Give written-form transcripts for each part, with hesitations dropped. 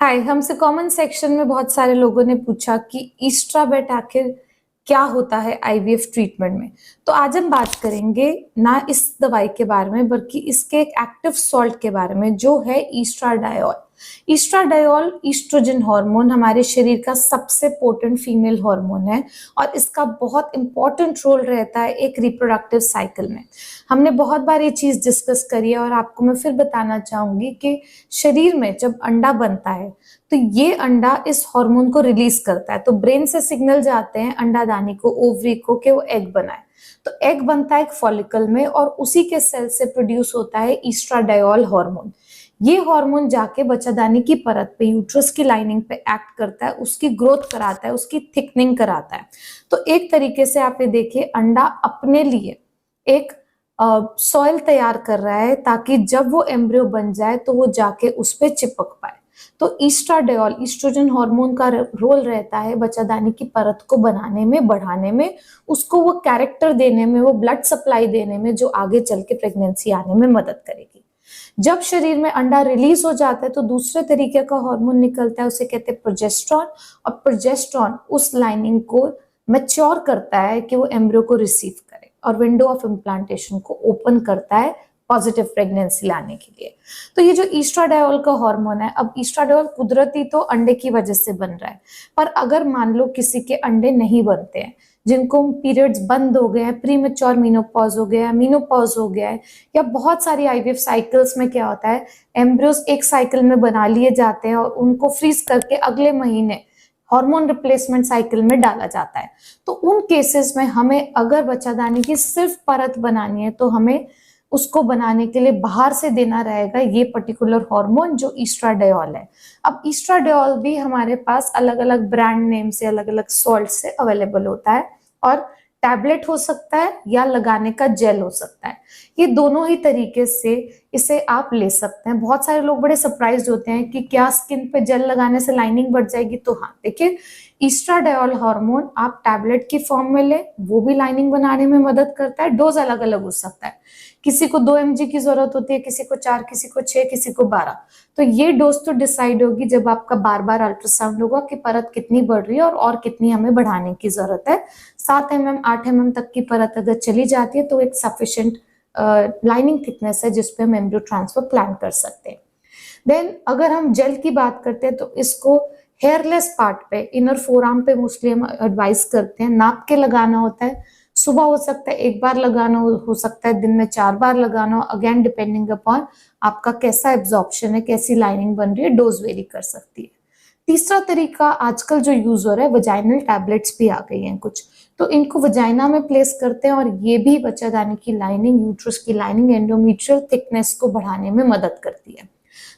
हाय, हमसे comment section में बहुत सारे लोगों ने पूछा कि ईस्ट्राबेट आखिर क्या होता है आईवीएफ ट्रीटमेंट में। तो आज हम बात करेंगे ना इस दवाई के बारे में बल्कि इसके एक एक्टिव सॉल्ट के बारे में जो है ईस्ट्राडायोल। ईस्ट्राडायोल ईस्ट्रोजन हार्मोन हमारे शरीर का सबसे पोटेंट फीमेल हार्मोन है और इसका बहुत इंपॉर्टेंट रोल रहता है एक रिप्रोडक्टिव साइकिल में। हमने बहुत बार ये चीज डिस्कस करी है और आपको मैं फिर बताना चाहूंगी कि शरीर में जब अंडा बनता है तो ये अंडा इस हार्मोन को रिलीज करता है, तो ब्रेन से सिग्नल जाते हैं अंडादानी को, ओवरी को, कि वो एग बनाए। तो एग बनता है एक फॉलिकल में और उसी के सेल से प्रोड्यूस होता है ईस्ट्राडायोल हार्मोन। ये हार्मोन जाके बच्चादानी की परत पे, यूट्रस की लाइनिंग पे एक्ट करता है, उसकी ग्रोथ कराता है, उसकी थिकनिंग कराता है। तो एक तरीके से आप ये देखिए, अंडा अपने लिए एक सॉइल तैयार कर रहा है ताकि जब वो एम्ब्रियो बन जाए तो वो जाके उस पे चिपक पाए। तो ईस्ट्राडायोल ईस्ट्रोजन हार्मोन का रोल रहता है बच्चादानी की परत को बनाने में, बढ़ाने में, उसको वो कैरेक्टर देने में, वो ब्लड सप्लाई देने में जो आगे चल के प्रेगनेंसी आने में मदद करेगी। जब शरीर में अंडा रिलीज हो जाता है तो दूसरे तरीके का हार्मोन निकलता है, उसे कहते हैं प्रोजेस्टेरॉन। और प्रोजेस्टेरॉन उस लाइनिंग को मैच्योर करता है कि वो एम्ब्रियो को रिसीव करे और विंडो ऑफ इम्प्लांटेशन को ओपन करता है पॉजिटिव प्रेगनेंसी लाने के लिए। तो ये जो ईस्ट्राडायोल का हार्मोन है, अब ईस्ट्राडायोल कुदरती तो अंडे की वजह से बन रहा है, पर अगर मान लो किसी के अंडे नहीं बनते हैं, जिनको पीरियड्स बंद हो गए हैं, प्री मेच्योर मीनोपॉज हो गया है, मीनोपॉज हो गया है, या बहुत सारी आईवीएफ साइकिल्स में क्या होता है, एम्ब्रियोज एक साइकिल में बना लिए जाते हैं और उनको फ्रीज करके अगले महीने हार्मोन रिप्लेसमेंट साइकिल में डाला जाता है। तो उन केसेस में हमें अगर बच्चादानी की सिर्फ परत बनानी है तो हमें उसको बनाने के लिए बाहर से देना रहेगा ये पर्टिकुलर हार्मोन जो ईस्ट्राडायोल है। अब ईस्ट्राडायोल भी हमारे पास अलग अलग ब्रांड नेम से, अलग अलग सॉल्ट से अवेलेबल होता है और टैबलेट हो सकता है या लगाने का जेल हो सकता है। ये दोनों ही तरीके से इसे आप ले सकते हैं। बहुत सारे लोग बड़े सरप्राइज होते हैं कि क्या स्किन पे जेल लगाने से लाइनिंग बढ़ जाएगी। तो हाँ, देखिए, ईस्ट्राडायोल हार्मोन आप टैबलेट की फॉर्म में ले, वो भी लाइनिंग बनाने में मदद करता है। डोज अलग अलग हो सकता है, किसी को 2 mg की जरूरत होती है, किसी को 4, किसी को 6, किसी को 12। तो ये डोज तो डिसाइड होगी जब आपका बार बार अल्ट्रासाउंड होगा कि परत कितनी बढ़ रही है और कितनी हमें बढ़ाने की जरूरत है। 7 mm 8 mm तक की परत अगर चली जाती है तो एक सफिशिएंट लाइनिंग थिकनेस है जिसपे हम एम्ब्रियो ट्रांसफर प्लान कर सकते हैं। देन अगर हम जेल की बात करते हैं तो इसको हेयरलेस पार्ट पे, इनर फोरआर्म पे मोस्टली हम एडवाइस करते हैं, नाप के लगाना होता है। सुबह हो सकता है 1 बार लगाना, हो सकता है दिन में 4 बार लगाना, अगेन डिपेंडिंग अपॉन आपका कैसा एब्जॉर्प्शन है, कैसी लाइनिंग बन रही है, डोज वेरी कर सकती है। तीसरा तरीका आजकल जो यूज हो रहा है, वजाइनल टैबलेट्स भी आ गई हैं कुछ, तो इनको वजाइना में प्लेस करते हैं और ये भी बच्चादानी की लाइनिंग, यूट्रस की लाइनिंग, एंडोमेट्रियल थिकनेस को बढ़ाने में मदद करती है।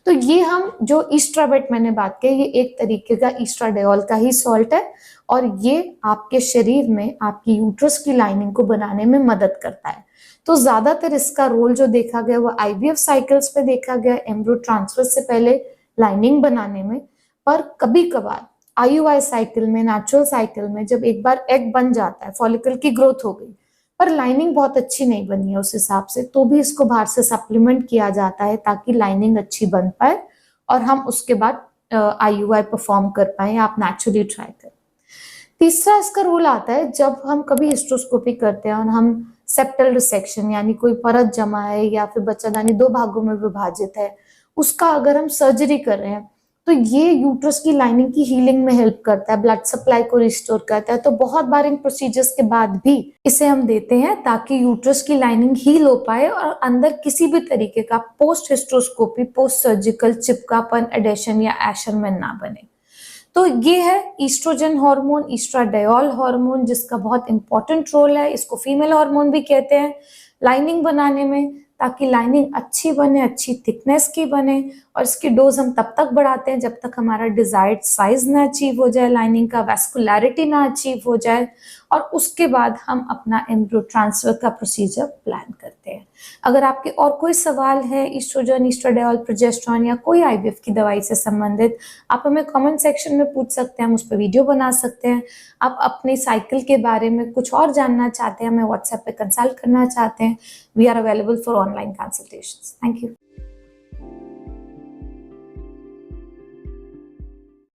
तो ये हम जो ईस्ट्राबेट मैंने बात की, ये एक तरीके का ईस्ट्राडायोल का ही सॉल्ट है और ये आपके शरीर में आपकी यूट्रस की लाइनिंग को बनाने में मदद करता है। तो ज्यादातर इसका रोल जो देखा गया वो आईवीएफ साइकिल्स पे देखा गया, एम्ब्रियो ट्रांसफर से पहले लाइनिंग बनाने में। पर कभी कभार आईयूआई साइकिल में, नेचुरल साइकिल में, जब एक बार एग बन जाता है, फॉलिकल की ग्रोथ हो गई पर लाइनिंग बहुत अच्छी नहीं बनी है उस हिसाब से, तो भी इसको बाहर से सप्लीमेंट किया जाता है ताकि लाइनिंग अच्छी बन पाए और हम उसके बाद आईयूआई परफॉर्म कर पाए या आप नेचुरली ट्राई करें। तीसरा इसका रोल आता है जब हम कभी हिस्ट्रोस्कोपी करते हैं और हम सेप्टल रिसेक्शन, यानी कोई परत जमा है या फिर बच्चादानी 2 भागों में विभाजित है, उसका अगर हम सर्जरी कर रहे हैं तो ये यूट्रस की लाइनिंग की हीलिंग में हेल्प करता है, ब्लड सप्लाई को रिस्टोर करता है। तो बहुत बार इन प्रोसीजर्स के बाद भी इसे हम देते हैं ताकि यूट्रस की लाइनिंग हील हो पाए और अंदर किसी भी तरीके का पोस्ट हिस्ट्रोस्कोपी, पोस्ट सर्जिकल चिपकापन, एडेशन या एशरमेंट ना बने। तो ये है ईस्ट्रोजन हार्मोन, ईस्ट्राडायोल हार्मोन, जिसका बहुत इंपॉर्टेंट रोल है। इसको फीमेल हार्मोन भी कहते हैं लाइनिंग बनाने में, ताकि लाइनिंग अच्छी बने, अच्छी थिकनेस की बने। और इसकी डोज हम तब तक बढ़ाते हैं जब तक हमारा डिजायर्ड साइज ना अचीव हो जाए, लाइनिंग का वैस्कुलैरिटी ना अचीव हो जाए, और उसके बाद हम अपना एम्ब्रियो ट्रांसफर का प्रोसीजर प्लान करते हैं। अगर आपके और कोई सवाल है ईस्ट्रोजन, ईस्ट्राडायोल, प्रोजेस्टेरॉन या कोई आईवीएफ की दवाई से संबंधित, आप हमें कमेंट सेक्शन में पूछ सकते हैं, हम उस पर वीडियो बना सकते हैं। आप अपनी साइकिल के बारे में कुछ और जानना चाहते हैं, हमें व्हाट्सएप पे कंसल्ट करना चाहते हैं, we are available for online consultations. Thank you.